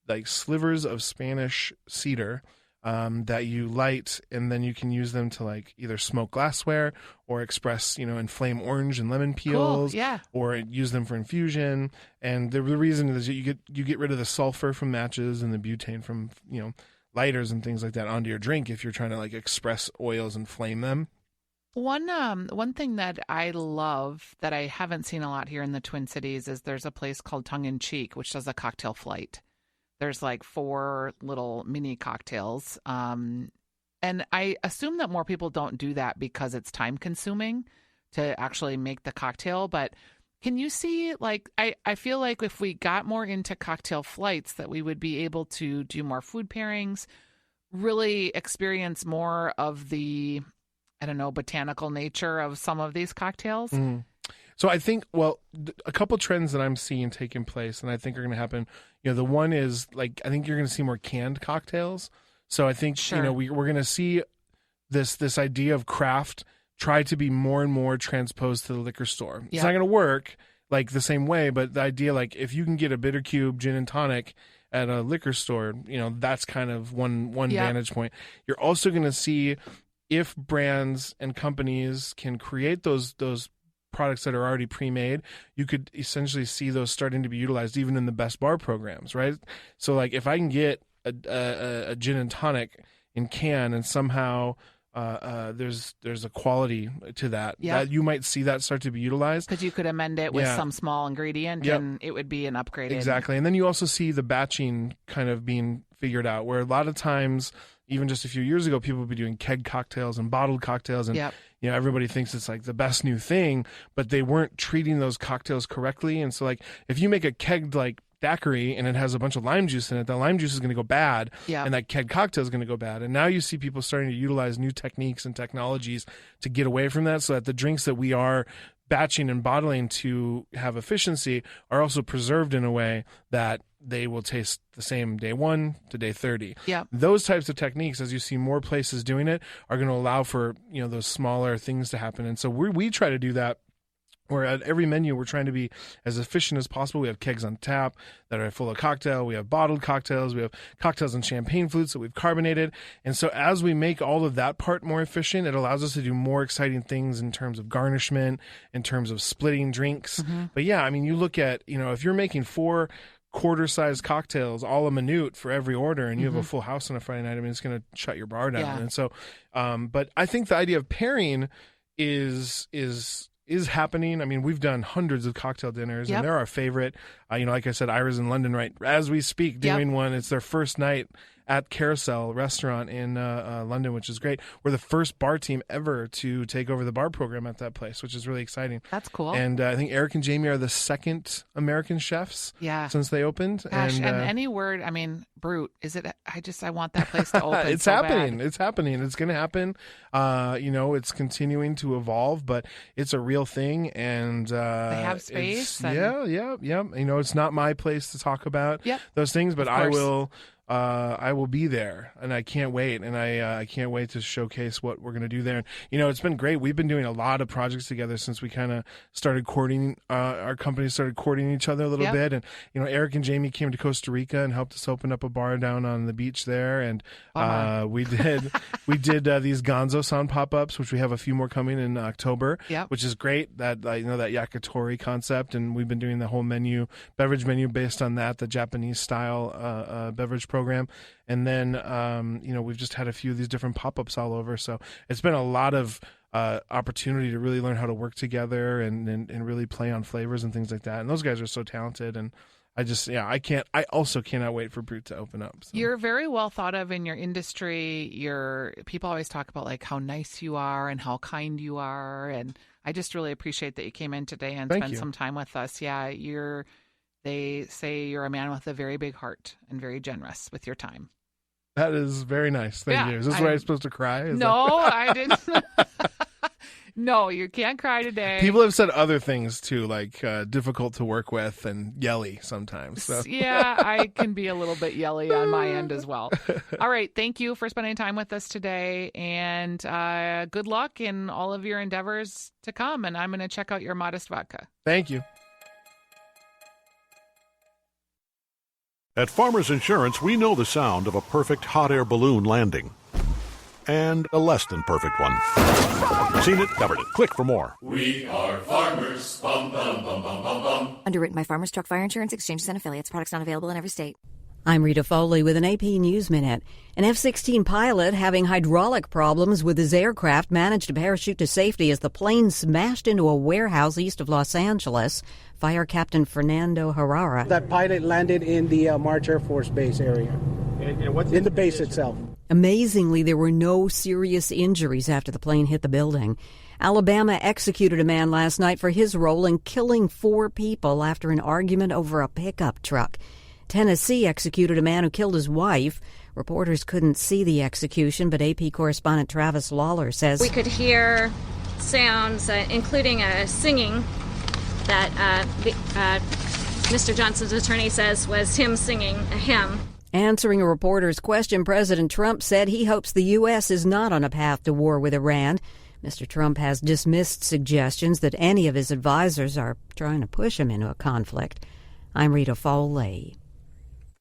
like slivers of Spanish cedar that you light, and then you can use them to like either smoke glassware or express, inflame orange and lemon peels, or use them for infusion. And the reason is that you get rid of the sulfur from matches and the butane from lighters and things like that onto your drink if you're trying to like express oils and flame them. One thing that I love that I haven't seen a lot here in the Twin Cities is there's a place called Tongue in Cheek, which does a cocktail flight. There's like 4 little mini cocktails. And I assume that more people don't do that because it's time consuming to actually make the cocktail. But can you see, like, I feel like if we got more into cocktail flights, that we would be able to do more food pairings, really experience more of the, I don't know, botanical nature of some of these cocktails. Mm. So I think, a couple trends that I'm seeing taking place and I think are going to happen, the one is like, I think you're going to see more canned cocktails. So I think, we're going to see this idea of craft try to be more and more transposed to the liquor store. It's not going to work like the same way, but the idea, like if you can get a Bitter Cube gin and tonic at a liquor store, that's kind of one vantage point. You're also going to see if brands and companies can create those products that are already pre-made, you could essentially see those starting to be utilized even in the best bar programs, right? So like if I can get a gin and tonic in can and somehow there's a quality to that, that you might see that start to be utilized. Because you could amend it with some small ingredient and it would be an upgraded. Exactly. And then you also see the batching kind of being figured out, where a lot of times, even just a few years ago, people would be doing keg cocktails and bottled cocktails, and everybody thinks it's like the best new thing, but they weren't treating those cocktails correctly. And so like if you make a kegged like daiquiri and it has a bunch of lime juice in it, that lime juice is going to go bad, and that keg cocktail is going to go bad. And now you see people starting to utilize new techniques and technologies to get away from that, so that the drinks that we are batching and bottling to have efficiency are also preserved in a way that they will taste the same day 1 to day 30. Those types of techniques, as you see more places doing it, are going to allow for those smaller things to happen. And so we try to do that. Where at every menu, we're trying to be as efficient as possible. We have kegs on tap that are full of cocktail. We have bottled cocktails. We have cocktails and champagne flutes that we've carbonated. And so as we make all of that part more efficient, it allows us to do more exciting things in terms of garnishment, in terms of splitting drinks. But yeah, I mean, you look at, if you're making 4 quarter-sized cocktails, all a minute for every order, and you have a full house on a Friday night, I mean, it's going to shut your bar down. And so, but I think the idea of pairing is happening. I mean, we've done hundreds of cocktail dinners, and they're our favorite. Like I said, Ira's in London right as we speak doing one. It's their first night at Carousel restaurant in London, which is great. We're the first bar team ever to take over the bar program at that place, which is really exciting. That's cool. And I think Eric and Jamie are the second American chefs since they opened. Gosh, and any word, I mean, Brute, is it? I want that place to open. It's so happening. Bad. It's happening. It's going to happen. It's continuing to evolve, but it's a real thing. And they have space. It's not my place to talk about those things, but I will be there, and I can't wait. And I can't wait to showcase what we're going to do there. And, it's been great. We've been doing a lot of projects together since we kind of started courting, our company started courting each other a little bit. And, Eric and Jamie came to Costa Rica and helped us open up a bar down on the beach there. And we did these Gonzo-san pop-ups, which we have a few more coming in October, which is great. That, that yakitori concept. And we've been doing the whole beverage menu based on that, the Japanese style beverage program. And then, we've just had a few of these different pop-ups all over. So it's been a lot of opportunity to really learn how to work together and really play on flavors and things like that. And those guys are so talented, and I also cannot wait for Brute to open up. So. You're very well thought of in your industry. People always talk about like how nice you are and how kind you are, and I just really appreciate that you came in today and spent some time with us. Yeah, they say you're a man with a very big heart and very generous with your time. That is very nice. Thank you. Is this where I'm supposed to cry? I didn't. No, you can't cry today. People have said other things too, like difficult to work with and yelly sometimes. So. Yeah, I can be a little bit yelly on my end as well. All right. Thank you for spending time with us today, and good luck in all of your endeavors to come. And I'm going to check out your Modest vodka. Thank you. At Farmers Insurance, we know the sound of a perfect hot air balloon landing. And a less than perfect one. Seen it, covered it. Click for more. We are farmers. Bum, bum, bum, bum, bum, bum. Underwritten by Farmers Truck Fire Insurance Exchanges and Affiliates. Products not available in every state. I'm Rita Foley with an AP News Minute. An F-16 pilot having hydraulic problems with his aircraft managed to parachute to safety as the plane smashed into a warehouse east of Los Angeles. Fire Captain Fernando Herrera. That pilot landed in the March Air Force Base area, in the base itself. Amazingly, there were no serious injuries after the plane hit the building. Alabama executed a man last night for his role in killing 4 people after an argument over a pickup truck. Tennessee executed a man who killed his wife. Reporters couldn't see the execution, but AP correspondent Travis Lawler says we could hear sounds, including singing, that Mr. Johnson's attorney says was him singing a hymn. Answering a reporter's question, President Trump said he hopes the U.S. is not on a path to war with Iran. Mr. Trump has dismissed suggestions that any of his advisors are trying to push him into a conflict. I'm Rita Foley.